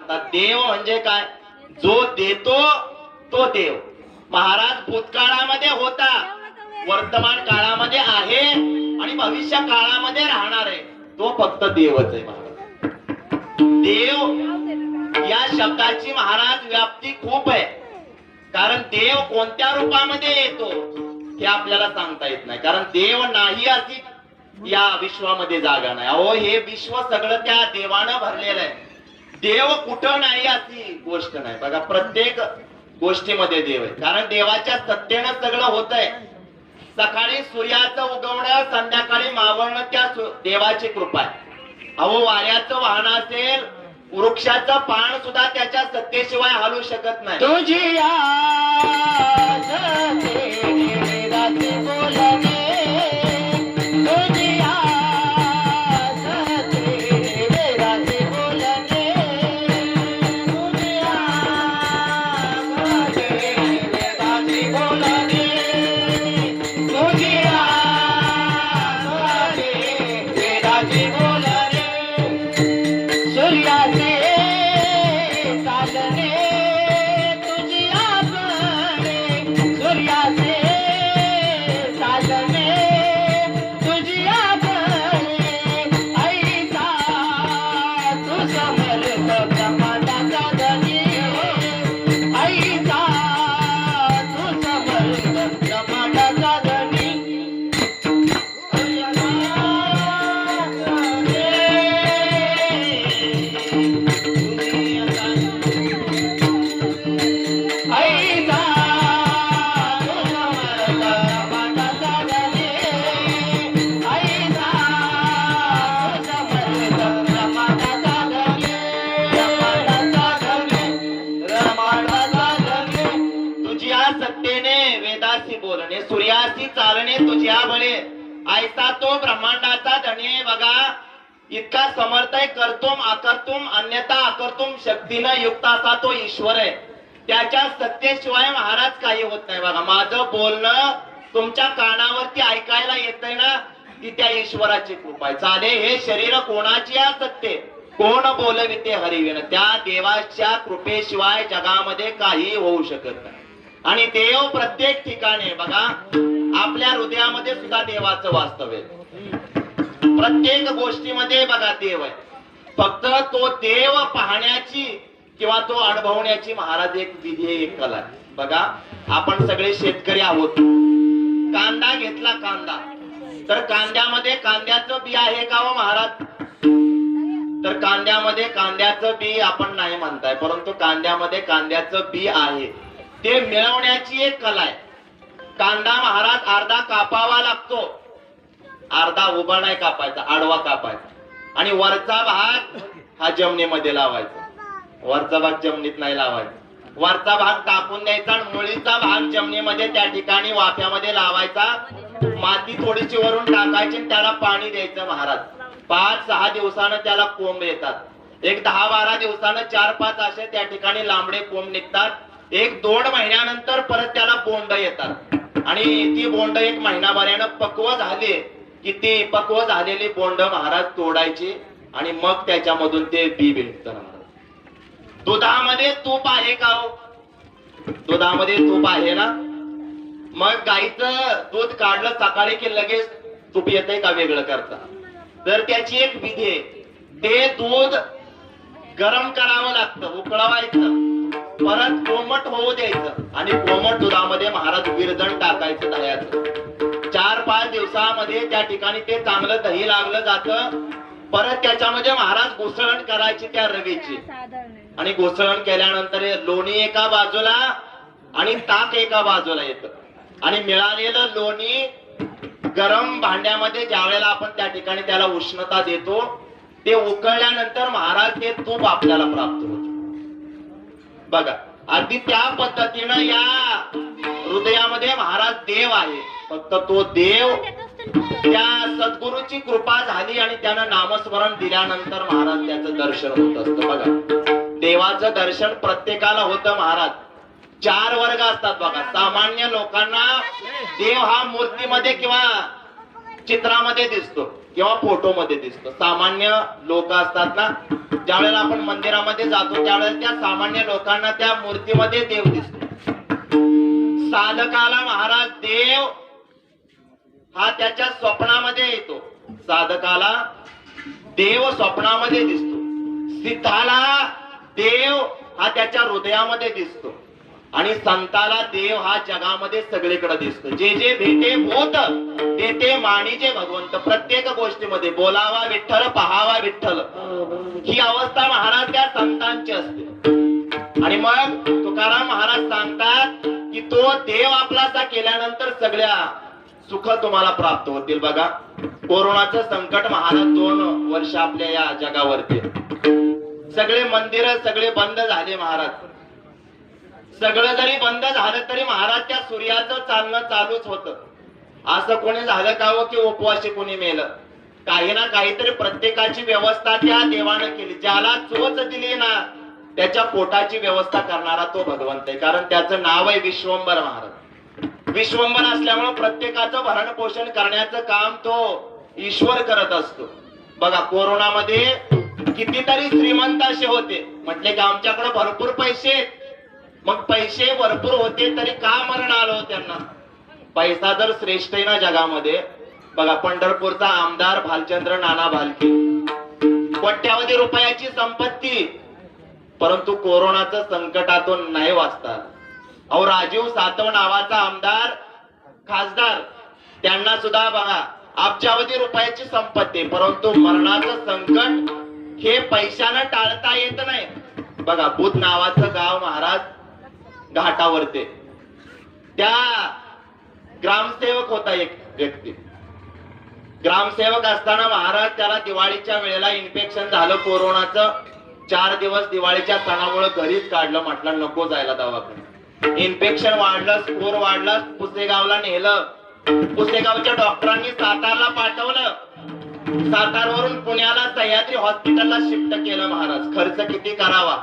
आता देव म्हणजे काय? जो देतो तो देव. महाराज भूतकाळामध्ये होता, वर्तमान काळामध्ये आहे आणि भविष्य काळामध्ये राहणार आहे, तो फक्त देवच आहे महाराज. देव या शब्दाची महाराज व्याप्ती खूप आहे. कारण देव कोणत्या रूपामध्ये येतो हे आपल्याला सांगता येत नाही. कारण देव नाही अशी या विश्वामध्ये जागा नाही. अहो, हे विश्व सगळं त्या देवानं भरलेलं आहे. देव कुठं नाही अशी गोष्ट नाही. बघा, प्रत्येक गोष्टीमध्ये देव आहे. कारण देवाच्या सत्तेनं सगळं होत आहे. सकाळी सूर्याचं उगवणं, संध्याकाळी मावळणं त्या देवाची कृपा आहे. अहो, वाऱ्याचं वाहन असेल, वृक्षाचं पान सुद्धा त्याच्या सत्तेशिवाय हलू शकत नाही. तुझी आस तेरे बोलणे, तुझी आस तेरे बोलणे, तुझी आस तेरे बोलणे, तुझी आस तेरे बोलणे, सूर्याचे चालणे, तुझी आपणे, सूर्याचे चालणे, तुझी आपणे, ऐसा तू समर्थ ब्रह्मांडाचा धनी, ऐसा तू समर्थ ब्रह्मांडाचा धनी. तुझ्या सत्तेने वेदासी बोलणे, सूर्यासी चालणे, तुझ्या बळे, ऐसा तो ब्रह्मांडाचा धनी. बघा, इतका समर्थ आहे. कर्तुम अकर्तुम अन्यथा अकर्तुम शक्तीनं युक्त असा तो ईश्वर आहे. त्याच्या सत्तेशिवाय महाराज काही होत नाही. बघा, माझं बोलणं तुमच्या कानावरती ऐकायला येतंय ना, ती त्या ईश्वराची कृपा आहे. चाले हे शरीर कोणाची आहे? सत्ते. कोण बोलविते हरिविन. त्या देवाच्या कृपेशिवाय जगामध्ये काही होऊ शकत नाही. आणि देव प्रत्येक ठिकाणी. बघा, आपल्या हृदयामध्ये सुद्धा देवाचं वास्तव्य आहे. प्रत्येक गोष्टीमध्ये बघा देव आहे. फक्त तो देव पाहण्याची किंवा तो अनुभवण्याची महाराज एक विधी, एक कला आहे. बघा, आपण सगळे शेतकरी आहोत. कांदा घेतला, कांदा, तर कांद्यामध्ये कांद्याचं बी आहे का हो महाराज? तर कांद्यामध्ये कांद्याचं बी आपण नाही म्हणताय, परंतु कांद्यामध्ये कांद्याचं बी आहे. ते मिळवण्याची एक कला आहे. कांदा महाराज अर्धा कापावा लागतो. अर्धा उभा नाही कापायचा, आडवा कापायचा. आणि वरचा भाग हा जमिनीमध्ये लावायचा. वरचा भाग जमिनीत नाही लावायचा. वरचा भाग कापून द्यायचा आणि मुळीचा भाग जमिनीमध्ये त्या ठिकाणी वाफ्यामध्ये लावायचा. माती थोडीशी वरून टाकायची आणि त्याला पाणी द्यायचं महाराज. 5-6 दिवसानं त्याला कोंब येतात. एक 10-12 दिवसानं 4-5 असे त्या ठिकाणी लांबडे कोंब निघतात. 1-2 महिन्यानंतर परत त्याला बोंड येतात. आणि ती बोंड 1 महिनाभरानं पक्व झाली की ती पक्व झालेली बोंड महाराज तोडायची आणि मग त्याच्यामधून ते बी भेटतं महाराज. दुधामध्ये तूप आहे का हो? दुधामध्ये तूप आहे ना? मग गाईचं दूध काढलं सकाळी की लगेच तूप येतंय का वेगळं करता? तर त्याची एक विधी आहे. ते दूध गरम करावं लागतं, उकळवायचं, परत कोमट होऊ द्यायचं आणि कोमट दुधामध्ये महाराज विरजण टाकायचं दह्याचं. 4-5 दिवसामध्ये त्या ठिकाणी ते चांगलं दही लागलं जातं. परत त्याच्यामध्ये महाराज घुसळण करायची त्या रवीची. आणि घुसळण केल्यानंतर लोणी एका बाजूला आणि ताक एका बाजूला येतं. आणि मिळालेलं लोणी गरम भांड्यामध्ये ज्यावेळेला आपण त्या ठिकाणी त्याला उष्णता देतो, ते उकळल्यानंतर महाराज ते तूप आपल्याला प्राप्त होतं. बघा, अगदी त्या पद्धतीनं या हृदयामध्ये महाराज देव आहे. फक्त तो देव त्या सद्गुरूची कृपा झाली आणि त्यानं नामस्मरण दिल्यानंतर महाराज त्याचं दर्शन होत असतं. बघा, देवाचं दर्शन प्रत्येकाला होतं महाराज. 4 वर्ग असतात बघा. सामान्य लोकांना देव हा मूर्तीमध्ये किंवा चित्रामध्ये दिसतो किंवा फोटोमध्ये दिसतो. सामान्य लोक असतात ना, ज्या वेळेला आपण मंदिरामध्ये जातो त्यावेळेला त्या सामान्य लोकांना त्या मूर्तीमध्ये देव दिसतो. साधकाला महाराज देव हा त्याच्या स्वप्नामध्ये येतो. साधकाला देव स्वप्नामध्ये दिसतो. सिद्धाला देव हा त्याच्या हृदयामध्ये दिसतो आणि संताला देव हा जगामध्ये सगळीकडे दिसतो. जे जे भेटे होत ते ते मानिजे भगवंत. प्रत्येक गोष्टीमध्ये बोलावा विठ्ठल, पहावा विठ्ठल, ही अवस्था महाराज त्या संतांची असते. आणि मग तुकाराम महाराज सांगतात की तो देव आपलासा केल्यानंतर सगळ्या सुख तुम्हाला प्राप्त होतील. बघा, कोरोनाचं संकट महाराज 2 वर्ष आपल्या या जगावरती, सगळे मंदिर सगळे बंद झाले महाराज. सगळं जरी बंद झालं तरी महाराज त्या सूर्याचं चालणं चालूच होतं. असं कोणी झालं का हो की उपवासी कोणी मेलं? काही ना काहीतरी प्रत्येकाची व्यवस्था त्या देवानं केली. ज्याला चोच दिली ना त्याच्या पोटाची व्यवस्था करणारा तो भगवंत आहे. कारण त्याचं नाव आहे विश्वंभर महाराज. विश्वंभर असल्यामुळे प्रत्येकाचं भरण पोषण करण्याचं काम तो ईश्वर करत असतो. बघा, कोरोनामध्ये कितीतरी श्रीमंत असे होते, म्हटले की आमच्याकडे भरपूर पैसे. मग पैसे भरपूर होते तरी का मरण आलं त्यांना? पैसा जर श्रेष्ठ आहे ना जगामध्ये. बघा, पंढरपूरचा आमदार भालचंद्र नाना भालके, कोट्यावधी रुपयाची संपत्ती, परंतु कोरोनाच्या संकटातून नाही वाचतात. अहो, राजीव सातव नावाचा आमदार खासदार, त्यांना सुद्धा बघा अब्जावधी रुपयाची संपत्ती, परंतु मरणाचं संकट हे पैशानं टाळता येत नाही. बघा, बुध नावाचं गाव महाराज घाटावरते, त्या ग्रामसेवक होता एक व्यक्ती. ग्रामसेवक असताना महाराज त्याला दिवाळीच्या वेळेला इन्फेक्शन झालं कोरोनाचं. 4 दिवस दिवाळीच्या सणामुळे घरीच काढलं. म्हटलं नको जायला दवाखान्यात. इन्फेक्शन वाढलं, स्कोर वाढला, पुसेगावला नेलं. पुसेगावच्या डॉक्टरांनी सातारला पाठवलं. सातारवरून पुण्याला सह्याद्री हॉस्पिटलला शिफ्ट केलं महाराज. खर्च किती करावा?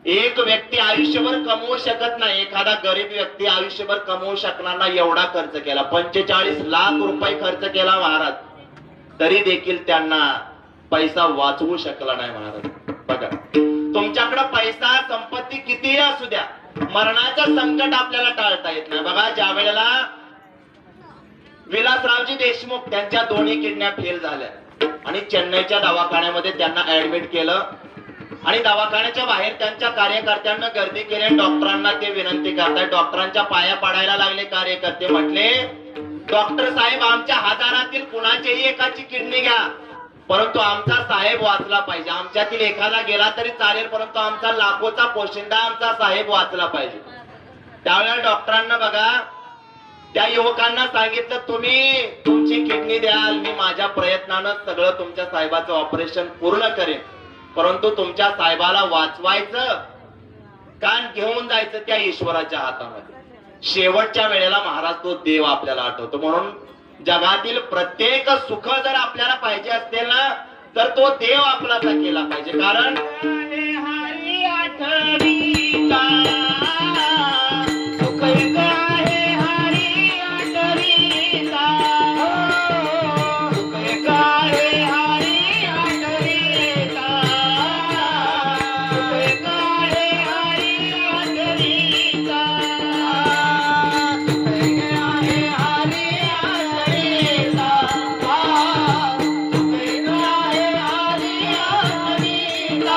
एक व्यक्ती आयुष्यभर कमवू शकत नाही. एखादा गरीब व्यक्ती आयुष्यभर कमवू शकणार नाही एवढा खर्च केला. 45 लाख रुपये खर्च केला महाराज, तरी देखील त्यांना पैसा वाचवू शकला नाही महाराज. बघा, तुमच्याकडे पैसा संपत्ती कितीही असू द्या, मरणाचं संकट आपल्याला टाळता येत नाही. बघा, ज्या वेळेला विलासरावजी देशमुख त्यांच्या दोन्ही किडन्या फेल झाल्या आणि चेन्नईच्या दवाखान्यामध्ये त्यांना ऍडमिट केलं आणि दवाखान्याच्या बाहेर त्यांच्या कार्यकर्त्यांना गर्दी केली. डॉक्टरांना ते विनंती करताय, डॉक्टरांच्या पाया पडायला लागले कार्यकर्ते. म्हटले, डॉक्टर साहेब, आमच्या हजारातील कुणाचीही एकाची किडनी घ्या, परंतु आमचा साहेब वाचला पाहिजे. आमच्यातील एखादा गेला तरी चालेल, परंतु आमचा लाखोचा पोशिंदा आमचा साहेब वाचला पाहिजे. त्यावेळेला डॉक्टरांना बघा, त्या युवकांना सांगितलं, तुम्ही तुमची किडनी द्याल, मी माझ्या प्रयत्नानं सगळं तुमच्या साहेबाचं ऑपरेशन पूर्ण करेन, परंतु तुमच्या साहेबाला वाचवायचं का घेऊन जायचं त्या ईश्वराच्या हातामध्ये. शेवटच्या वेळेला महाराज तो देव आपल्याला आठवतो. म्हणून जगातील प्रत्येक सुख जर आपल्याला पाहिजे असतील ना, तर तो देव आपलासा केला पाहिजे. कारण हरी आठवीचा सुख एक आहे, हरी आठवीचा सुख एक आहे, हरी आठवीचा सुख एक आहे, हरी आठवीचा सुख एक आहे, हरी आठवीचा सुख एक आहे, हरी आठवीचा.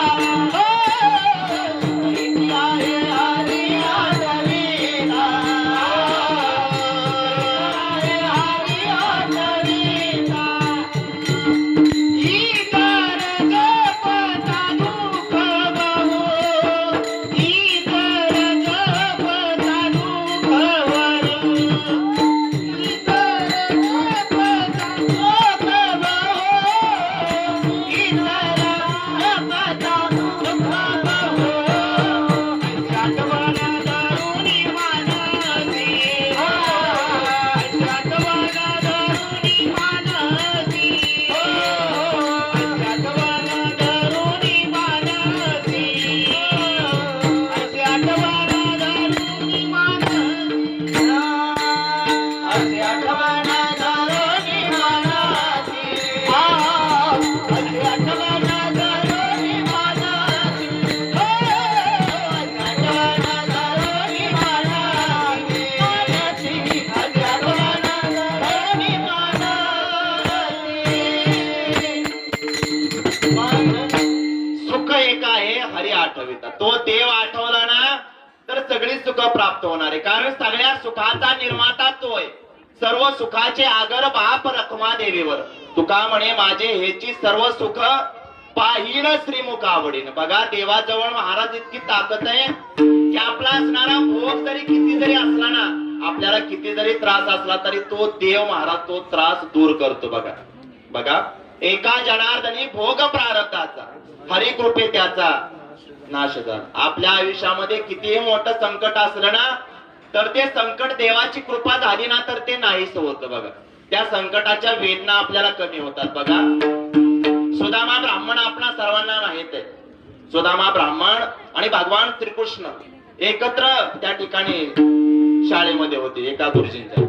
हरी आठविता. तो देव आठवला ना तर सगळी सुख प्राप्त होणार आहे. कारण सगळ्या सुखाचा निर्माता तोय. सर्व सुखाचे आगर बाप रखमा देवीवर. तुका म्हणे माझे हेची सर्व सुख पाहिन श्रीमुख आवडीन. बघा देवाजवळ महाराज इतकी ताकद आहे की आपला असणारा भोग जरी किती जरी असला ना, आपल्याला किती जरी त्रास असला तरी तो देव महाराज तो त्रास दूर करतो. बघा बघा एका जनार्दनी भोग प्रारब्धाचा हरी कृपे त्याचा नाश झाला. आपल्या आयुष्यामध्ये कितीही मोठं संकट असलं ना तर ते संकट देवाची कृपा झाली ना तर ते नाहीच होतं. बघा त्या संकटाच्या वेदना आपल्याला कमी होतात. बघा सुदामा ब्राह्मण आपणा सर्वांना माहित आहे. सुदामा ब्राह्मण आणि भगवान श्रीकृष्ण एकत्र त्या ठिकाणी शाळेमध्ये होते एका गुरुजींच्या.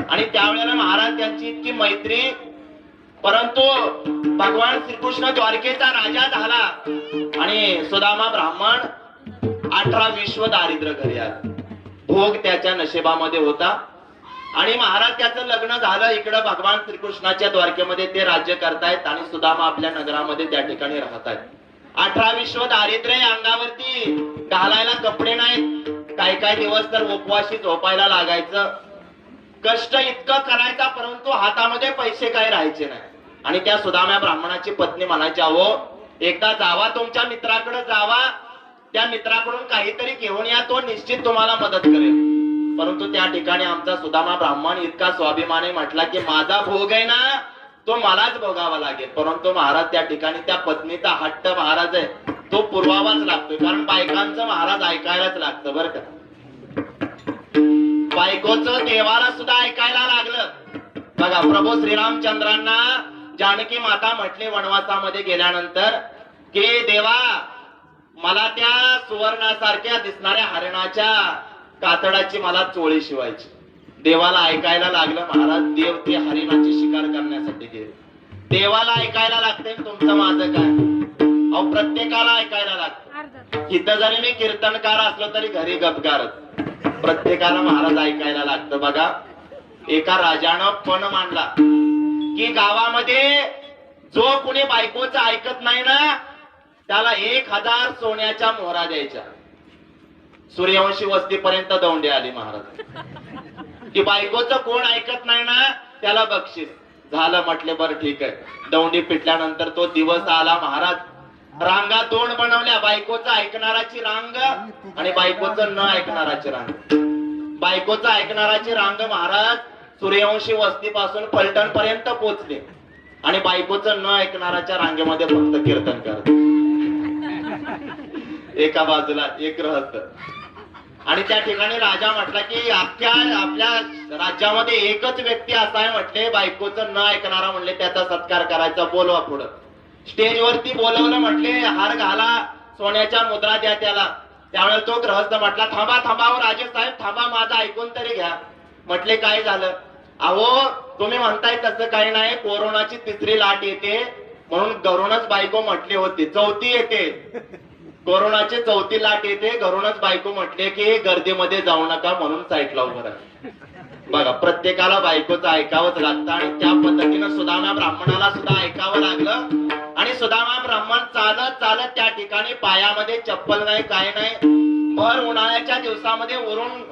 आणि त्यावेळेला महाराज त्यांची इतकी मैत्री. परंतु भगवान श्रीकृष्ण द्वारकेचा राजा झाला आणि सुदामा ब्राह्मण 18 विश्व दारिद्र्य घरी आला. भोग त्याच्या नशिबामध्ये होता आणि महाराज त्याचं लग्न झालं. इकडं भगवान श्रीकृष्णाच्या द्वारकेमध्ये ते राज्य करतायत आणि सुदामा आपल्या नगरामध्ये त्या ठिकाणी राहतायत. 18 विश्व दारिद्र्य अंगावरती घालायला कपडे नाहीत. काही दिवस तर उपवाशी झोपायला लागायचं. कष्ट इतकं करायचा परंतु हातामध्ये पैसे काही राहायचे नाही. आणि त्या सुदाम्या ब्राह्मणाची पत्नी म्हणायची अहो एकदा जावा तुमच्या मित्राकडे जावा, त्या मित्राकडून काहीतरी घेऊन या, तो निश्चित तुम्हाला मदत करेल. परंतु त्या ठिकाणी आमचा सुदामा ब्राह्मण इतका स्वाभिमानी म्हटला की माझा भोग आहे ना तो मलाच भोगावा लागेल. परंतु महाराज त्या ठिकाणी त्या पत्नीचा हट्ट महाराज आहे तो पुरवावाच लागतोय. कारण बायकांचं महाराज ऐकायलाच लागतं बरं का. बायकोचं देवाला सुद्धा ऐकायला लागलं. बघा प्रभू श्रीरामचंद्रांना जानकी माता म्हटली वनवासामध्ये गेल्यानंतर की देवा मला त्या सुवर्णासारख्या दिसणाऱ्या हरिणाच्या कातडाची मला चोळी शिवायची. देवाला ऐकायला लागलं महाराज. देव ते हरिणाची शिकार करण्यासाठी गेले. देवाला ऐकायला लागते तुमचं माझं काय. अहो प्रत्येकाला ऐकायला लागतं. इथं जरी मी कीर्तनकार असलो तरी घरी गपकारच. प्रत्येकाला महाराज ऐकायला लागतं. बघा एका राजानं पण मांडला की गावामध्ये जो कुणी बायकोचं ऐकत नाही ना त्याला 1000 सोन्याच्या मोहरा द्यायच्या. सूर्यवंशी वस्तीपर्यंत दौंडी आली महाराज की बायकोचं कोण ऐकत नाही ना त्याला बक्षीस. झालं म्हटले बरं ठीक आहे. दौंडी पिटल्यानंतर तो दिवस आला महाराज. रांगा 2 बनवल्या. बायकोचं ऐकणाराची रांग आणि बायकोचं न ऐकणाराची रांग. बायकोचं ऐकणाराची रांग महाराज सूर्यवंशी वस्तीपासून फलटण पर्यंत पोहोचले आणि बायकोचं न ऐकणाराच्या रांगेमध्ये फक्त कीर्तन करत. एका बाजूला एक रहत. आणि त्या ठिकाणी राजा म्हटला की आपल्या राज्यामध्ये एकच व्यक्ती असा आहे म्हटले बायकोचं न ऐकणारा. म्हणले त्याचा सत्कार करायचा. बोलवा पुढं. स्टेजवरती बोलवलं. म्हटले हार घाला, सोन्याच्या मुद्रा द्या त्याला. त्यावेळेला तो ग्रहस्थ म्हटला थांबा थांबा राजे साहेब थांबा, माझं ऐकून तरी घ्या. म्हटले काय झालं. अहो तुम्ही म्हणताय तसं काही नाही. कोरोनाची 3री लाट येते म्हणून घरूनच बायको म्हटली होती. 4थी येते. कोरोनाची 4थी लाट येते घरूनच बायको म्हटले की गर्दीमध्ये जाऊ नका म्हणून साईडला उभं राहा. बघा प्रत्येकाला बायकोचं ऐकावंच लागतं. आणि त्या पद्धतीनं सुदामा ब्राह्मणाला सुद्धा ऐकावं लागलं. आणि सुदामा ब्राह्मण चालत चालत त्या ठिकाणी पायामध्ये चप्पल नाही काय नाही. भर उन्हाळ्याच्या दिवसामध्ये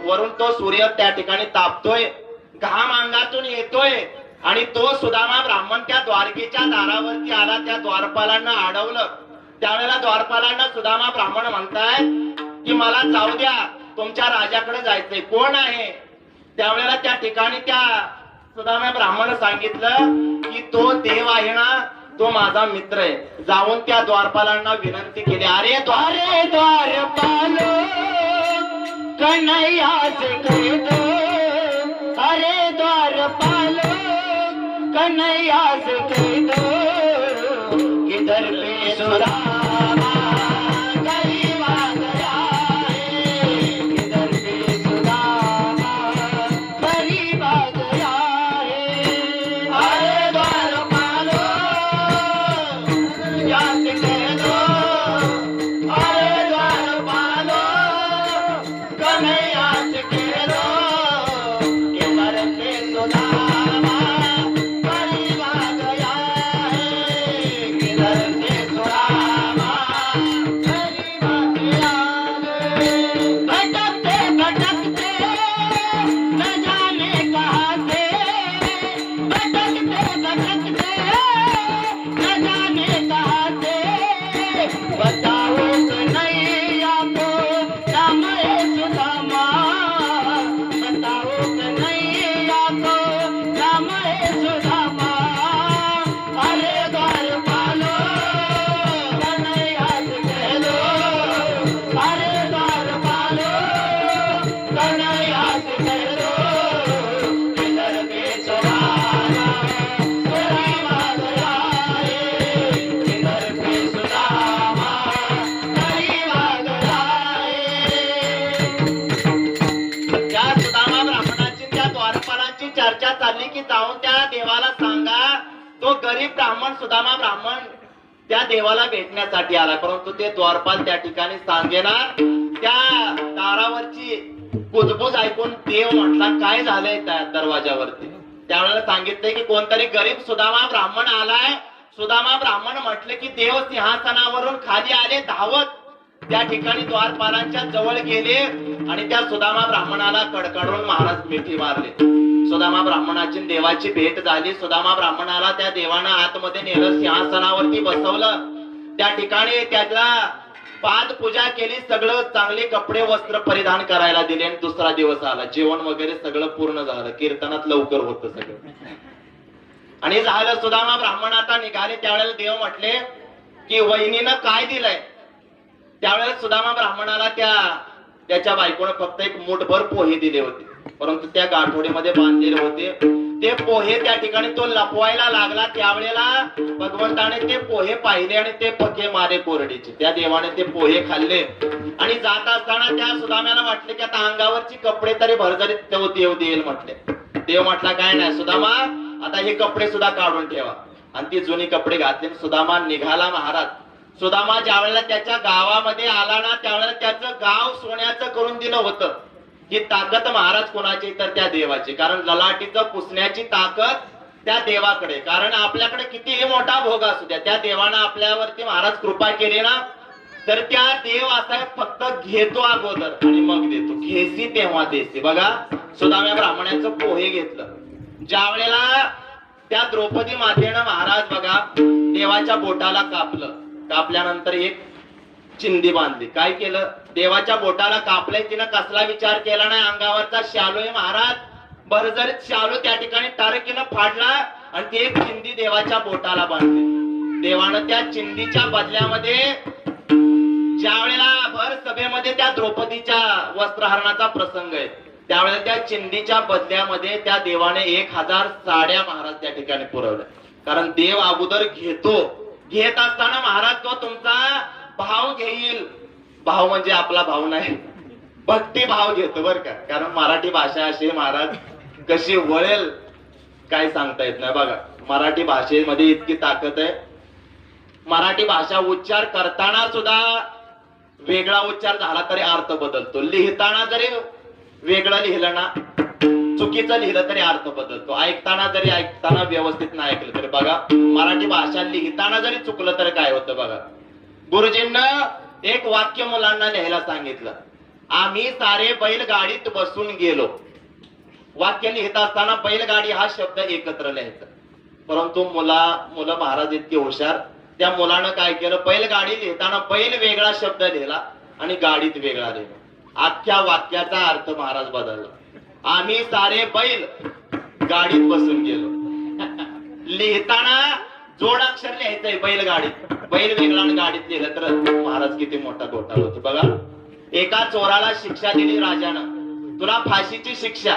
वरून तो सूर्य त्या ठिकाणी तापतोय. घाम अंगातून येतोय. आणि तो सुदामा ब्राह्मण त्या द्वारकेच्या दारावरती आला. त्या द्वारपालांना अडवलं. त्यावेळेला द्वारपालांना सुदामा ब्राह्मण म्हणतायत की मला जाऊ द्या, तुमच्या राजाकडे जायचंय. कोण आहे. त्यावेळेला त्या ठिकाणी त्या सुदामा ब्राह्मण सांगितलं की तो देव आहे ना तो माझा मित्र आहे. जाऊन त्या द्वारपालांना विनंती केली. अरे द्वारपाल कन्हैयास कह दो. अरे द्वारपाल कन्हैयास कह दो. इधर पे सुदामा गरीब आ गया है. इधर पे सुदामा गरीब आ गया है. अरे द्वारपाल याद कह दो. अरे द्वारपाल कन्हैयास कह दो. इधर पे सुदामा गरीब आ गया की जाऊन त्या देवाला सांगा तो गरीब ब्राह्मण सुदामा ब्राह्मण त्या देवाला भेटण्यासाठी आला, परंतु ते द्वारपाल त्या ठिकाणी सांगेनार. त्या दारावरची कुजबुज ऐकून देव म्हटला काय झालंय त्या दरवाजावरती. त्यावेळेला सांगितलंय की कोणतरी गरीब सुदामा ब्राह्मण आलाय. सुदामा ब्राह्मण म्हटले की देव सिंहासनावरून खाली आले धावत, त्या ठिकाणी द्वारपालांच्या जवळ गेले आणि त्या सुदामा ब्राह्मणाला कडकडून महाराज मिठी मारले. सुदामा ब्राह्मणाची देवाची भेट झाली. सुदामा ब्राह्मणाला त्या देवानं आतमध्ये नेलं, सिंहासनावरती बसवलं. त्या ठिकाणी त्याला पाद पूजा केली, सगळं चांगले कपडे वस्त्र परिधान करायला दिले आणि दुसरा दिवस आला. जेवण वगैरे सगळं पूर्ण झालं, कीर्तनात लवकर होतं सगळं आणि झालं. सुदामा ब्राह्मण आता निघाले. त्यावेळेला देव म्हटले की वहिनीनं काय दिलंय. त्यावेळेला सुदामा ब्राह्मणाला त्याच्या बायकोनं फक्त एक मूठभर पोहे दिले होते, परंतु त्या गाठोडीमध्ये बांधलेले होते. ते पोहे त्या ठिकाणी तो लपवायला लागला. त्यावेळेला भगवंताने ते पोहे पाहिले आणि ते पके मारे कोरडीचे. त्या देवाने ते पोहे खाल्ले आणि जात असताना त्या सुदाम्याला म्हटले की आता अंगावरची कपडे तरी भरजरीत देव देईल म्हटले. देव म्हटला काय नाही सुदामा, आता हे कपडे सुद्धा काढून ठेवा. आणि ती जुनी कपडे घातली. सुदामा निघाला महाराज. सुदामा ज्या वेळेला त्याच्या गावामध्ये आला ना, त्यावेळेला त्याचं गाव सोन्याचं करून दिलं होतं. ही ताकद महाराज कोणाची तर त्या देवाची, कारण ललाटीचं पुसण्याची ताकद त्या देवाकडे. कारण आपल्याकडे कितीही मोठा भोग असू द्या, त्या देवानं आपल्यावरती महाराज कृपा केली ना, तर त्या देव असा फक्त घेतो अगोदर आणि मग देतो. घेसी तेव्हा देसी. बघा सुदाम्या ब्राह्मणाचं पोहे घेतलं. ज्या वेळेला त्या द्रौपदी मातेनं महाराज बघा देवाच्या बोटाला कापलं. कापल्यानंतर एक चिंदी बांधली. काय केलं, देवाच्या बोटाला कापलंय, तिनं कसला विचार केला नाही. अंगावरचा शालू आहे महाराज, भरजरीत शालू त्या ठिकाणी तारकीनं फाडला आणि ती एक चिंदी देवाच्या बोटाला बांधली. देवानं त्या चिंदीच्या बदल्यामध्ये ज्या वेळेला भर सभेमध्ये त्या द्रौपदीच्या वस्त्रहरणाचा प्रसंग आहे, त्यावेळेला त्या चिंदीच्या बदल्यामध्ये त्या देवाने 1000 साड्या महाराज त्या ठिकाणी पुरवल्या. कारण देव अगोदर घेतो. घेत असताना महाराज तो तुमचा भाव घेईल. भाव म्हणजे आपला भाव नाही, भक्ती भाव घेतो बर का. कारण मराठी भाषा अशी महाराज कशी वळेल काय सांगता येत नाही. बघा मराठी भाषेमध्ये इतकी ताकद आहे. मराठी भाषा उच्चार करताना सुद्धा वेगळा उच्चार झाला तरी अर्थ बदलतो. लिहिताना जरी वेगळं लिहिलं ना, चुकीचं लिहिलं तरी अर्थ बदलतो. ऐकताना व्यवस्थित नाही ऐकलं तरी बघा मराठी भाषा लिहिताना जरी चुकलं तर काय होतं बघा. गुरुजींना एक वाक्य मुलांना लिहायला सांगितलं, आम्ही सारे बैलगाडीत बसून गेलो. वाक्य लिहित असताना बैलगाडी हा शब्द एकत्र लिहायचा, परंतु मुलं महाराज इतके हुशार. त्या मुलानं काय केलं, बैलगाडी लिहिताना बैल वेगळा शब्द लिहिला आणि गाडीत वेगळा लिहिला. अख्ख्या वाक्याचा अर्थ महाराज बदलला. आम्ही सारे बैल गाडीत बसून गेलो. लिहिताना जोडाक्षर लिहायचंय बैलगाडीत, बैल वेगळा आणि गाडीत लिहिलं तर महाराज किती मोठा घोटाळा होतो बघा. एका चोराला शिक्षा दिली राजानं, तुला फाशीची शिक्षा.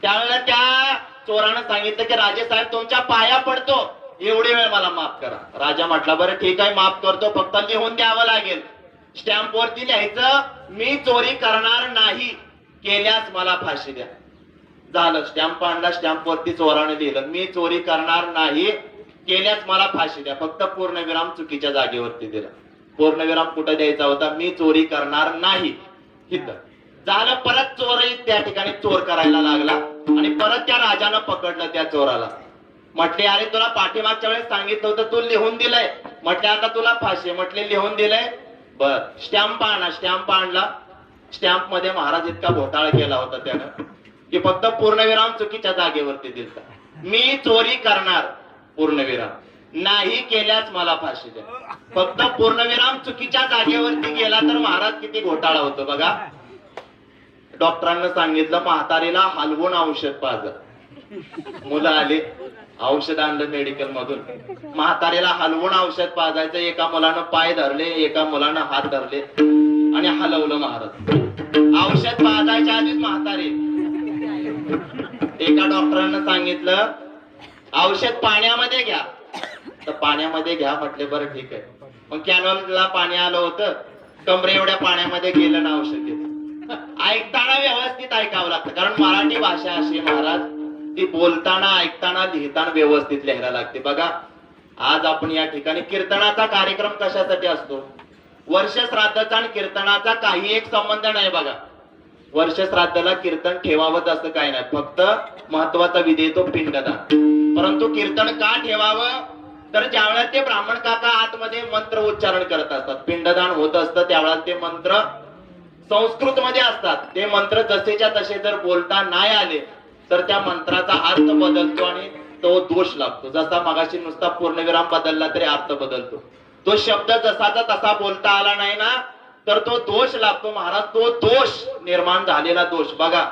त्यावेळेला त्या चोरानं सांगितलं की राजे साहेब तुमच्या पाया पडतो, एवढी वेळ मला माफ करा. राजा म्हटला बरं ठीक आहे माफ करतो, फक्त लिहून द्यावं लागेल. स्टॅम्प वरती लिहायचं मी चोरी करणार नाही, केल्यास मला फाशी द्या. झालं, स्टॅम्प आणला, स्टॅम्प वरती चोराने लिहिलं मी चोरी करणार नाही, केल्यास मला फाशी द्या. फक्त पूर्णविराम चुकीच्या जागेवरती दिला. पूर्णविराम कुठं द्यायचा होता, मी चोरी करणार नाही इथं. झालं, परत चोरही त्या ठिकाणी चोर करायला लागला आणि परत त्या राजानं पकडलं त्या चोराला. म्हटले अरे तुला पाठीमागच्या वेळेस सांगितलं होतं, तू लिहून दिलंय. म्हटले आता तुला फाशी. म्हटले लिहून दिलंय, बर स्टॅम्प आणा. स्टॅम्प आणला. स्टॅम्प मध्ये महाराज इतका घोटाळा केला होता त्यानं की फक्त पूर्णविराम चुकीच्या जागेवरती दिलता. मी चोरी करणार पूर्णविराम नाही, केल्यास मला फाशी द्या. फक्त पूर्णविराम चुकीच्या जागेवरती गेला तर महाराज किती घोटाळा होतो बघा. डॉक्टरांना सांगितलं म्हातारीला हलवून औषध पाजा. मुलं आले, औषध आणलं मेडिकल मधून. म्हातारीला हलवून औषध पाजायचं. एका मुलानं पाय धरले, एका मुलानं हात धरले आणि हलवलं महाराज. औषध पाजायच्या आधीच म्हातारी. एका डॉक्टरांना सांगितलं औषध पाण्यामध्ये घ्या, तर पाण्यामध्ये घ्या म्हटले. बरं ठीक आहे. मग कॅनलला पाणी आलं होतं, कमरे एवढ्या पाण्यामध्ये गेलं ना औषध. ऐकताना व्यवस्थित ऐकावं लागतं, कारण मराठी भाषा अशी महाराज ती बोलताना ऐकताना लिहिताना व्यवस्थित लिहायला लागते. बघा आज आपण या ठिकाणी कीर्तनाचा कार्यक्रम कशासाठी असतो? वर्ष श्राद्धाचा आणि कीर्तनाचा काही एक संबंध नाही. बघा वर्ष श्राद्धाला कीर्तन ठेवावंच असं काही नाही, फक्त महत्वाचा विधी येतो पिंडदान. परंतु कीर्तन का ठेवावं तर ज्यावेळेस ते ब्राह्मण काका आतमध्ये मंत्र उच्चारण करत असतात, पिंडदान होत असतं त्यावेळेस ते मंत्र संस्कृत मध्ये असतात. ते मंत्र जसेच्या तसे जर बोलता नाही आले तर त्या मंत्राचा अर्थ बदलतो आणि तो दोष लागतो. जसा मगाशी नुसता पूर्णविराम बदलला तरी अर्थ बदलतो. तो शब्द जसाचा तसा बोलता आला नाही ना तर तो दोष लागतो. महाराज तो दोष निर्माण झालेला दोष बघा.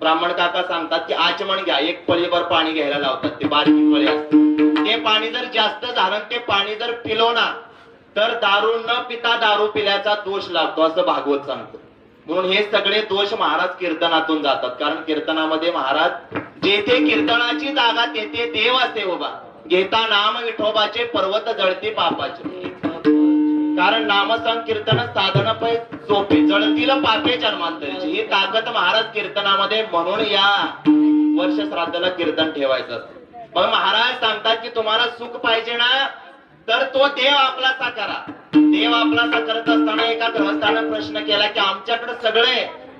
ब्राह्मण काका सांगतात की आचमन घ्या, एक पळीभर पाणी घ्यायला लावतात, ते बारकी पळी असते. ते पाणी जर जास्त झालं ते पाणी जर पिलो ना तर दारू न पिता दारू पिल्याचा दोष लागतो असं भागवत सांगतो. म्हणून हे सगळे दोष महाराज कीर्तनातून जातात. कारण कीर्तनामध्ये महाराज जेथे कीर्तनाची जागा तेथे देव असते उभा. घेता नाम विठोबाचे पर्वत जळती पापाचे. कारण नामसंकीर्तन साधन पै सोपे जळतील पापे जन्मांतरीची. ही ताकद महाराज कीर्तनामध्ये, म्हणून या वर्ष श्राद्धाला कीर्तन ठेवायचं असतं. मग महाराज सांगतात की तुम्हाला सुख पाहिजे ना तर तो देव आपलासा करा. देव आपलासा करत असताना एका गृहस्थानं प्रश्न केला की आमच्याकडे सगळे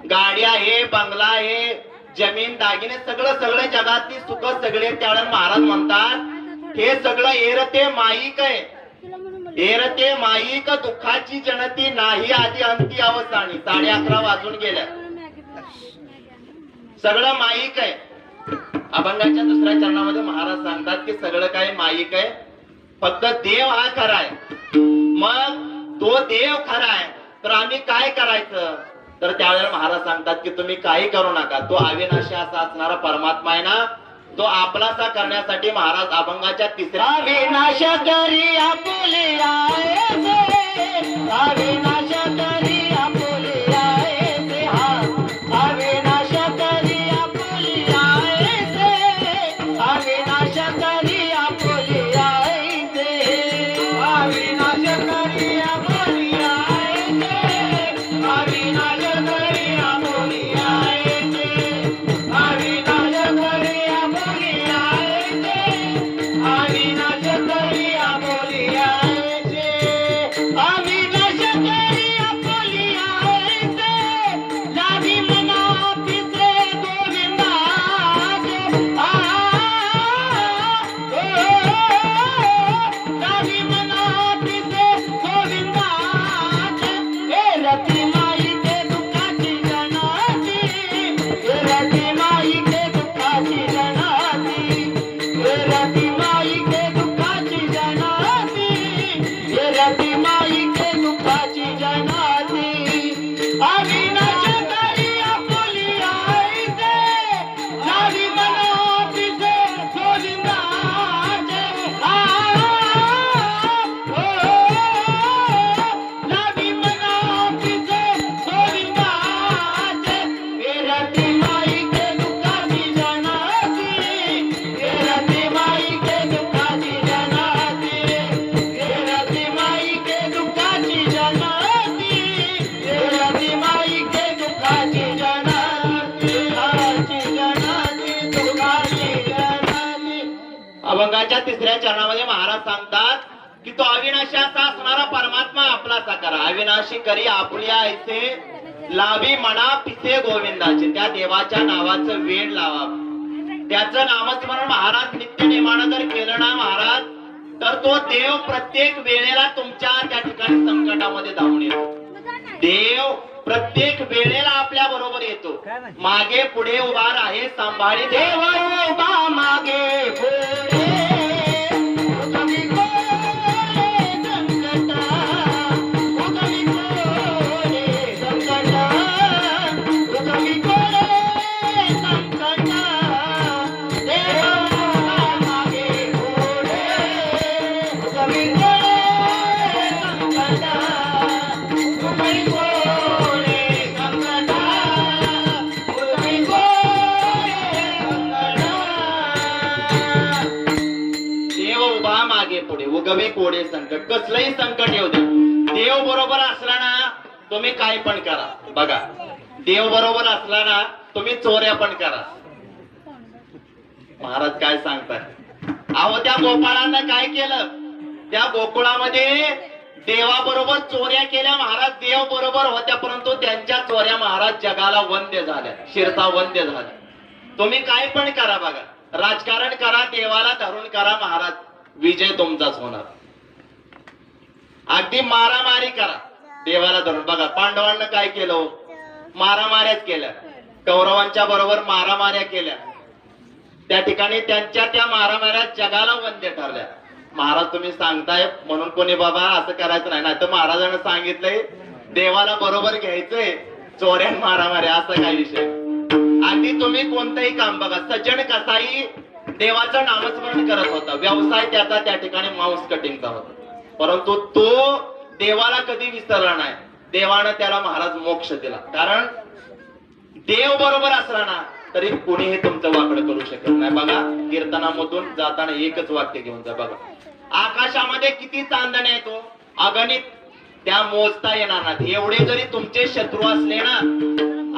गाडी आहे, बंगला आहे, जमीन दागिने सगळं जगातली सुख सगळे. त्यावेळेला महाराज म्हणतात हे सगळं एरते माईक आहे, एरते माईक दुःखाची जनती नाही आधी अंती अवस्थानी. 11:30 वाजून गेल्या. सगळं माईक आहे. अभंगाच्या दुसऱ्या चरणामध्ये महाराज सांगतात की सगळं काही माईक आहे, फक्त देव हा खरा आहे. मग तो देव खरा आहे तर आम्ही काय करायचं तर त्यावेळेला महाराज सांगतात की तुम्ही काही करू नका. तो अविनाशी असा असणारा परमात्मा आहे ना, तो आपलासा करण्यासाठी महाराज अभंगाच्या तिसऱ्या अविनाश करी आपुले आयसे, अविनाश करी आपुले आयसे, हा अविनाश करी आपुले आयसे, अविनाश करी आपुले आयसे, अविनाश करी आपुले आयसे, अविनाश करी आपुले आयसे, अविनाश करी आपुले आयसे, अविनाश करी आपुले आयसे, अविनाश करी आपुले आयसे, लावी मना पिसे गोविंदाचे, लावी मना पिसे गोविंदाचे, हे रती माई के दुःखाची जनाची, हे रती माई के दुःखाची जनाची, हे रती माई के दुःखाची जनाची, हे रती माई के दुःखाची जनाची, अविनाश करी आपुली आईचे, लावी मना पिसे गोविंदाचे, लावी मना पिसे गोविंदाचे, हे रती माई के दुःखाची जनाची, हे रती माई के दुःखाची जनाची, हे रती माई के दुःखाची जनाची, हे रती माई के दुःखाची जनाची, दुःखाची जनाची. अभंगाच्या तिसऱ्या चरणामध्ये महाराज सांगतात की तो अविनाशी असा असणारा परमात्मा आपलासा करा. अविनाशी करी आपुल्या ऐसे, लाभी म्हणा पिसे गोविंदाचे. त्या देवाच्या नावाचं वेड लावा. त्याचं नामस्मरण महाराज नित्य नेमानं जर केलं ना महाराज तर तो देव प्रत्येक वेळेला तुमच्या त्या ठिकाणी संकटामध्ये धावून येतो. देव प्रत्येक वेळेला आपल्या बरोबर येतो. मागे पुढे उभा आहे सांभाळी देव. देव उभा मागे पुढे, उगमी कोरे संकट, उगमी कोरे संकट, उगमी कोरे संकट, देव उभा मागे पुढे, उगमी कोरे संकट, उगमी कोरे संकट, उगमी कोरे संकट. देव उभा मागे पुढे उगवे कोडे संकट. कसलंही संकट येऊ दे, देव बरोबर असला ना तुम्ही काय पण करा. बघा देव बरोबर असला ना तुम्ही चोऱ्या पण करा. महाराज काय सांगताय? अहो त्या गोपाळांना काय केलं? त्या गोकुळामध्ये देवाबरोबर चोऱ्या केल्या महाराज. देव बरोबर होत्या परंतु त्यांच्या चोऱ्या महाराज जगाला वंद्य झाल्या, शिरता वंद्य झाल्या. तुम्ही काय पण करा बघा, राजकारण करा, देवाला धरून करा महाराज, विजय तुमचाच होणार. अगदी मारामारी करा देवाला धरून. बघा पांडवांना काय केलं हो? मारामाऱ्याच केल्या. कौरवांच्या बरोबर मारामाऱ्या केल्या. त्या ठिकाणी त्यांच्या त्या मारामाऱ्यात जगाला वंद्य ठरल्या. महाराज तुम्ही सांगताय म्हणून कोणी बाबा असं करायचं नाही, नाही तर महाराजांना सांगितलंय देवाला बरोबर घ्यायचंय, चोऱ्या मारामाऱ्या असं काय विषय. अगदी तुम्ही कोणतंही काम बघा, सज्जन कसाई देवाचं नामस्मरण करत होता, व्यवसाय त्याचा त्या ठिकाणी मांस कटिंगचा होता, परंतु तो देवाला कधी विसरला नाही. देवानं त्याला महाराज मोक्ष दिला. कारण देव बरोबर असला ना तरी कोणीही तुमचं वाकडं करू शकत नाही. बघा कीर्तनामधून जाताना एकच वाक्य घेऊन जा. बघा आकाशामध्ये किती चांदणे आहेत तो अगणित, त्या मोजता येणार नाही. एवढे जरी तुमचे शत्रू असले ना,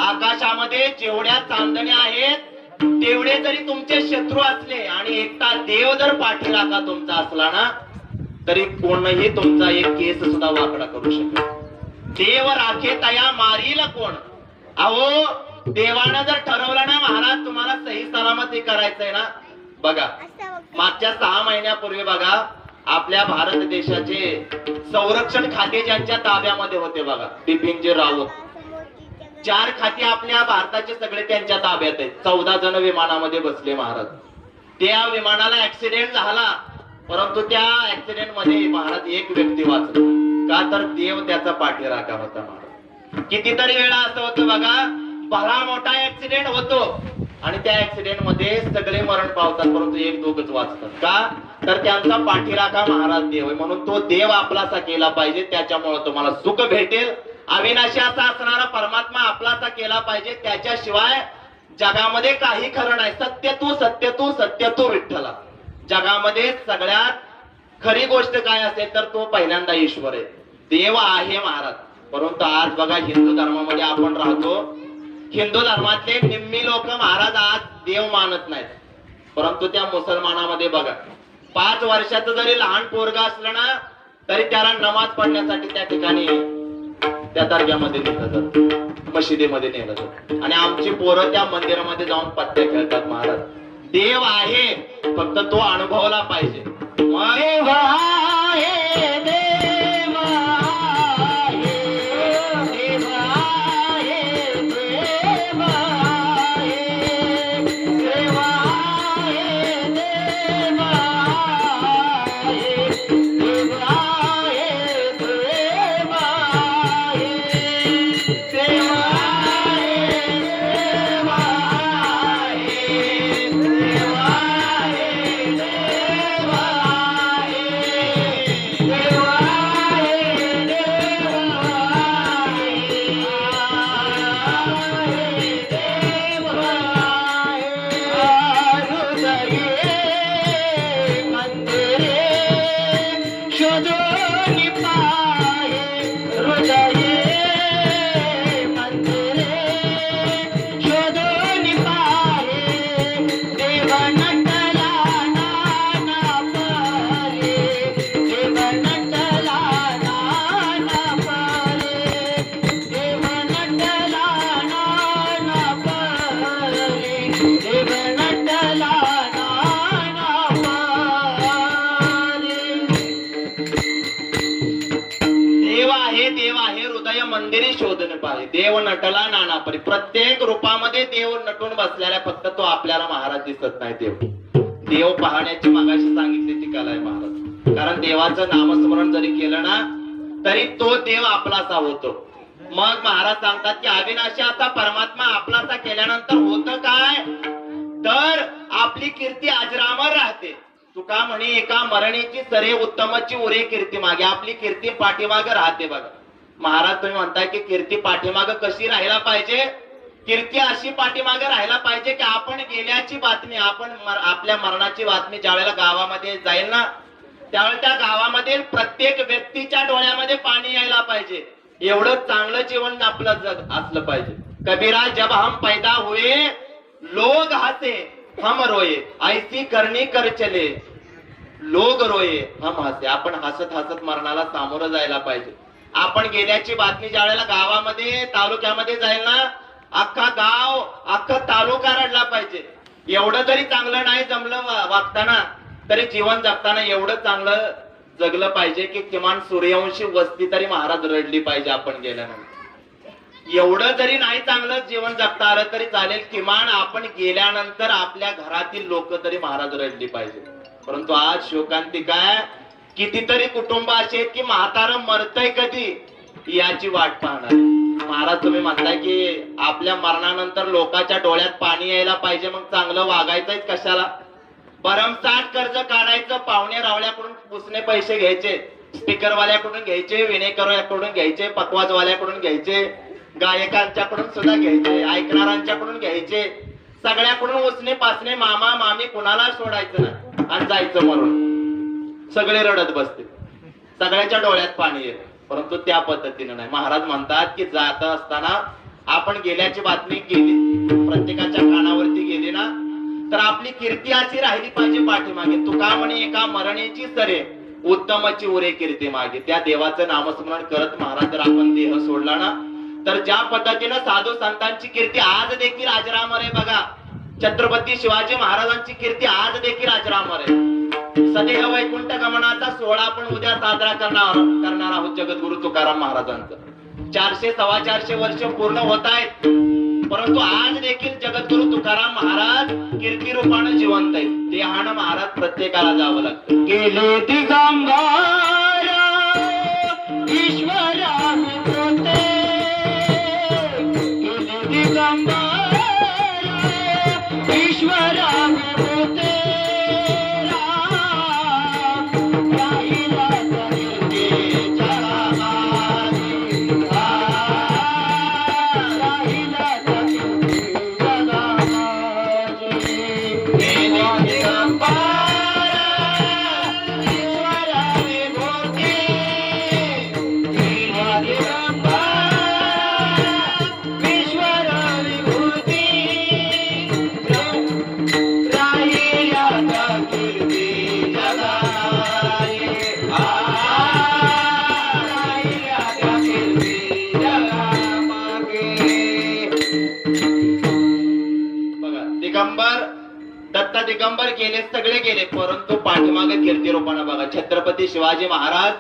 आकाशामध्ये जेवढ्या चांदण्या आहेत तेवढे जरी तुमचे शत्रू असले आणि एकटा देव जर पाठीराखा तुमचा असला ना तरी कोणही तुमचा एक केस सुद्धा वाकडा करू शकतो. देव राखे तया मारील कोण. अहो देवानं जर ठरवलं ना महाराज तुम्हाला सही सलामती करायचंय ना, बघा मागच्या 6 महिन्यापूर्वी बघा आपल्या भारत देशाचे संरक्षण खाते ज्यांच्या ताब्यामध्ये होते बघा, बिपिनजी रावत, 4 खाते आपल्या भारताचे सगळे त्यांच्या ताब्यात आहेत. 14 जण विमानामध्ये बसले महाराज. त्या विमानाला ऍक्सिडेंट झाला परंतु त्या ऍक्सिडेंट मध्ये महाराज एक व्यक्ती वाचला. का तर देव त्याचा पाठीराखा होता महाराज. कितीतरी वेळा असं होतं बघा, भला मोठा ऍक्सिडेंट होतो आणि त्या ऍक्सिडेंट मध्ये सगळे मरण पावतात परंतु एक दोघच वाचतात. का तर त्यांचा पाठीराखा महाराज देव आहे. म्हणून तो देव आपलासा केला पाहिजे, त्याच्यामुळे तुम्हाला सुख भेटेल. अविनाशी असा असणारा परमात्मा आपलासा केला पाहिजे, त्याच्याशिवाय जगामध्ये काही खरं नाही. सत्य तू सत्य तू सत्य तू विठ्ठला. जगामध्ये सगळ्यात खरी गोष्ट काय असेल तर तो पहिल्यांदा ईश्वर आहे, देव आहे महाराज. परंतु आज बघा हिंदू धर्मामध्ये आपण राहतो, हिंदू धर्मातले निम्मी लोक महाराज आज देव मानत नाहीत. परंतु त्या मुसलमानामध्ये बघा 5 वर्षाचं जरी लहान पोरगा असलं ना तरी त्याला नमाज पढण्यासाठी त्या ठिकाणी त्या दर्ग्यामध्ये नेलं जातं, मशिदीमध्ये नेलं जातं आणि आमची पोरं त्या मंदिरामध्ये जाऊन पत्ते खेळतात महाराज. देव आहे फक्त तो अनुभवला पाहिजे. मग देव आहे, देव आहे, देव आहे, देव आहे, देव आहे, देव आहे, देव आहे, देव आहे, देव मंदिरी शोधन पाहिजे. देव नटला नाना परी. प्रत्येक रूपामध्ये देव नटून बसलेला, फक्त तो आपल्याला महाराज दिसत नाही. देव पाहण्याची मागाशी सांगितली ती कला आहे महाराज. कारण देवाचं नामस्मरण जरी केलं ना तरी तो देव आपलासा होतो. मग महाराज सांगतात की अविनाशी असा परमात्मा आपलासा केल्यानंतर होतं काय तर आपली कीर्ती अजरामर राहते. तुका म्हणे एका मरणीची सरे उत्तमची उरे कीर्ती मागे. आपली कीर्ती पाठीमागे राहते बघा. महाराज तुम्ही म्हणताय की कीर्ती पाठीमागे कशी राहायला पाहिजे? कीर्ती अशी पाठीमागे राहायला पाहिजे की आपण गेल्याची बातमी, आपण आपल्या मरणाची बातमी ज्यावेळेला गावामध्ये जाईल ना त्यावेळेला त्या गावामध्ये प्रत्येक व्यक्तीच्या डोळ्यामध्ये पाणी यायला पाहिजे. एवढं चांगलं जीवन आपलं जग असलं पाहिजे. कबीरा जब हम पैदा हुए लोग हसे हम रोये ऐसी करणी कर चले लोग रोये हम हसे. आपण हसत हसत मरणाला सामोरं जायला पाहिजे. आपण गेल्याची बातमी ज्या वेळेला गावामध्ये तालुक्यामध्ये जाईल ना, अख्खा गाव अख्खा तालुका रडला पाहिजे. एवढं जरी चांगलं नाही जमलं वागताना तरी जीवन जगताना एवढं चांगलं जगलं पाहिजे की किमान सूर्यवंशी वस्ती तरी महाराज रडली पाहिजे आपण गेल्यानंतर. एवढं जरी नाही चांगलं जीवन जगता आलं तरी चालेल, किमान आपण गेल्यानंतर आपल्या घरातील लोक तरी महाराज रडली पाहिजे. परंतु आज शोकांतिका आहे, कितीतरी कुटुंब असे आहेत की म्हातारं मरतय कधी याची वाट पाहणार. महाराज तुम्ही म्हणताय की आपल्या मरणानंतर लोकांच्या डोळ्यात पाणी यायला पाहिजे, मग चांगलं वागायचंय कशाला? भरमसाठ कर्ज काढायचं, पाहुणे रावळ्याकडून पुसणे पैसे घ्यायचे, स्पीकरवाल्याकडून घ्यायचे, विनेकरवाल्याकडून घ्यायचे, पकवाजवाल्याकडून घ्यायचे, गायकांच्याकडून सुद्धा घ्यायचे, ऐकणाऱ्यांच्याकडून घ्यायचे, सगळ्याकडून उसने पासणे मामा मामी कुणाला सोडायचं ना आणि जायचं म्हणून. सगळे रडत बसते, सगळ्याच्या डोळ्यात पाणी येत. परंतु त्या पद्धतीने नाही. महाराज म्हणतात की जात असताना आपण गेल्याची बातमी गेली, प्रत्येकाच्या कानावरती गेली ना, तर आपली कीर्ती अशी राहिली पाहिजे पाठीमागे. तुका म्हणे एका मरणेची सरे उत्तमची उरे कीर्ती मागे. त्या देवाचं नामस्मरण करत महाराज जर आपण देह सोडला ना, तर ज्या पद्धतीनं साधू संतांची कीर्ती आज देखील अजरामर आहे बघा. छत्रपती शिवाजी महाराजांची कीर्ती आज देखील अजरामर आहे. सदेह वैकुंठ गमनाचा सोहळा आपण उद्या साजरा करणार आहोत जगद्गुरु तुकाराम महाराजांचा. 400 450 वर्ष पूर्ण होत आहेत, परंतु आज देखील जगद्गुरु तुकाराम महाराज कीर्ती रूपानं जिवंत आहेत. देहानं महाराज प्रत्येकाला जावं लागतं. गेले दिगंबर ईश्वरा विभूते, गेले दिगंबर ईश्वरा विभूते, राहिला कीर्ती जगामागे, राहिला कीर्ती जगामागे. गेले दिगंबर दिगंबर दत्त दिगंबर गेले, सगळे गेले, परंतु पाठीमागे कीर्ती रूपानं बघा. छत्रपती शिवाजी महाराज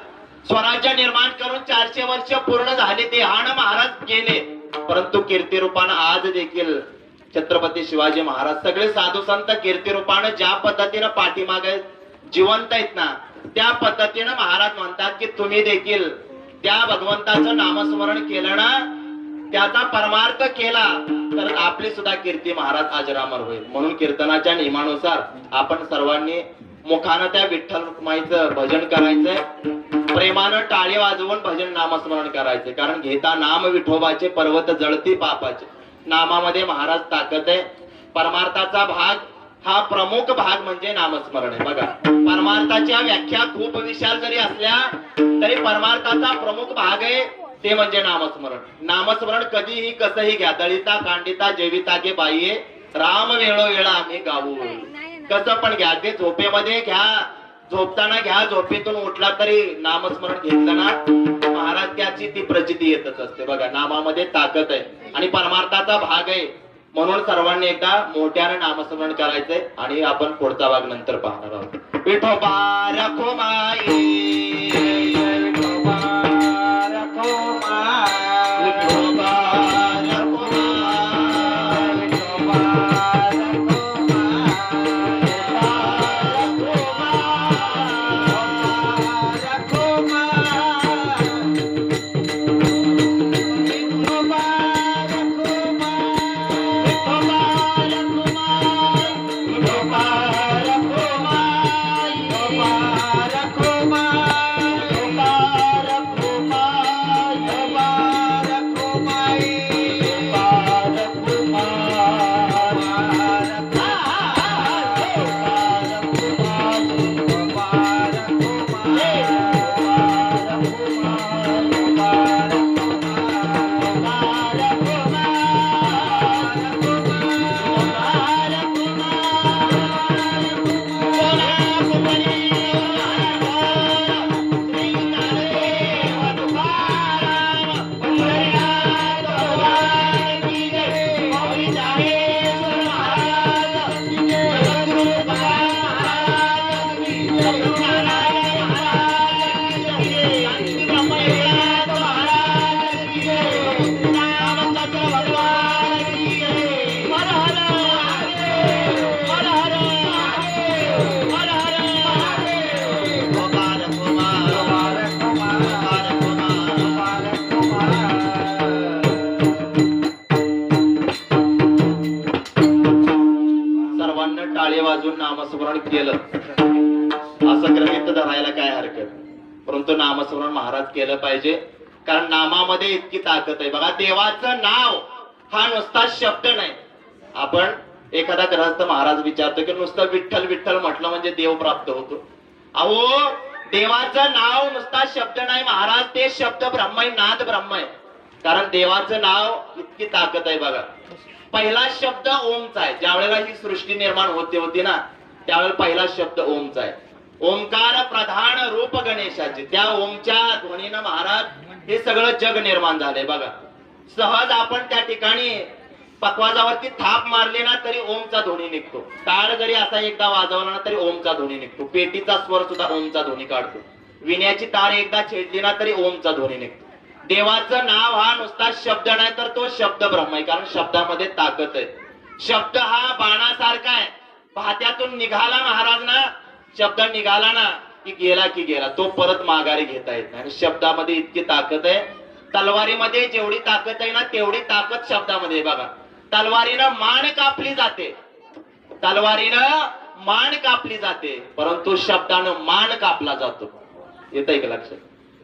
स्वराज्य निर्माण करून 400 वर्ष पूर्ण झाले, देहानं महाराज गेले, परंतु कीर्ती रूपानं आज देखील छत्रपती शिवाजी महाराज सगळे साधू संत कीर्ती रूपानं ज्या पद्धतीनं पाठीमागे जिवंत आहेत ना, त्या पद्धतीनं महाराज म्हणतात की तुम्ही देखील त्या भगवंताचं नामस्मरण केलं ना, त्याचा परमार्थ केला तर आपली सुद्धा कीर्ती महाराज अजरामर होईल. म्हणून कीर्तनाच्या नियमानुसार आपण सर्वांनी मुखानं त्या विठ्ठल रुक्माईचं भजन करायचंय, प्रेमानं टाळी वाजवून भजन नामस्मरण करायचे. कारण घेता नाम विठोबाचे पर्वत जळती पापाचे. नामामध्ये महाराज ताकद आहे. परमार्थाचा भाग हा प्रमुख भाग म्हणजे नामस्मरण आहे. बघा, परमार्थाच्या व्याख्या खूप विशाल जरी असल्या तरी परमार्थाचा प्रमुख भाग आहे ते म्हणजे नामस्मरण. नामस्मरण कधीही कसंही घ्या, दळिता कांडिता जेविता गे बाईये राम वेळोवेळा आम्ही गाऊ. कसं पण घ्या, ते झोपेमध्ये घ्या, झोपताना घ्या, झोपेतून उठला तरी नामस्मरण घेतलं ना, महाराज त्याची ती प्रचिती येतच असते. बघा, नामामध्ये ताकद आहे आणि परमार्थाचा भाग आहे. म्हणून सर्वांनी एकदा मोठ्याने नामस्मरण करायचंय आणि आपण पुढचा भाग नंतर पाहणार आहोत. विठोबा रखो माई, विठोबा रखो माई, विठोबा रखो माई, विठोबा रखो माई, रखो माई, विठोबा रखो माई, विठोबा रखो माई, विठोबा रखो माई, विठोबा रखो माई. म्हणून नामस्मरण केलं असं गृहीत धरायला काय हरकत, परंतु नामस्मरण महाराज केलं पाहिजे, कारण नामामध्ये इतकी ताकद आहे बघा. देवाचं नाव हा नुसता शब्द नाही. आपण एखादा ग्रहस्थ महाराज विचारतो की नुसतं विठ्ठल विठ्ठल म्हटलं म्हणजे देव प्राप्त होतो. अहो, देवाचं नाव नुसता शब्द नाही महाराज, ते शब्द ब्रह्म आहे, नाद ब्रह्म आहे. कारण देवाचं नाव इतकी ताकद आहे बघा. पहिला शब्द ओमचा आहे. ज्या वेळेला ही सृष्टी निर्माण होती ना, त्यावेळेला पहिला शब्द ओमचा आहे. ओंकार प्रधान रूप गणेशाचे, त्या ओमच्या ध्वनीनं महाराज हे सगळं जग निर्माण झालंय बघा. सहज आपण त्या ठिकाणी पकवाजावरती थाप मारली ना तरी ओमचा ध्वनी निघतो. टाळ जरी असा एकदा वाजवला ना तरी ओमचा ध्वनी निघतो. पेटीचा स्वर सुद्धा ओमचा ध्वनी काढतो. विण्याची तार एकदा छेडली ना तरी ओमचा ध्वनी निघतो. देवाचं नाव हा नुसता शब्द नाही, तर तो शब्द ब्रह्म आहे, कारण शब्दामध्ये ताकद आहे. शब्द हा बाणासारखा आहे. भात्यातून निघाला महाराज ना, शब्द निघाला ना की गेला, तो परत माघारी घेता येत नाही. आणि शब्दामध्ये इतकी ताकद आहे. तलवारीमध्ये जेवढी ताकद आहे ना तेवढी ताकद शब्दामध्ये बघा. तलवारीनं मान कापली जाते, परंतु शब्दानं मान कापला जातो. येतंय का लक्षात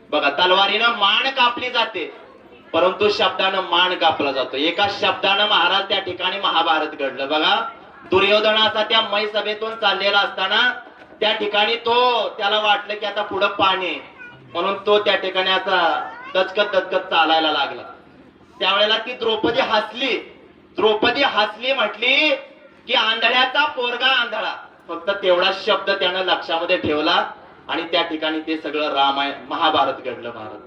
बघा. तलवारीनं मान कापली जाते, परंतु शब्दानं मान कापला जातो. एका शब्दानं महाराज त्या ठिकाणी महाभारत घडलं बघा. दुर्योधनाचा त्या मै सभेतून चाललेला असताना त्या ठिकाणी त्याला वाटलं की आता पुढं पाणी, म्हणून तो त्या ठिकाणी आता दचकत चालायला लागला. त्यावेळेला ती द्रौपदी हसली म्हटली की आंधळ्याचा पोरगा आंधळा. फक्त तेवढा शब्द त्यानं लक्षामध्ये ठेवला आणि त्या ठिकाणी ते सगळं रामायण महाभारत घडलं महाराज.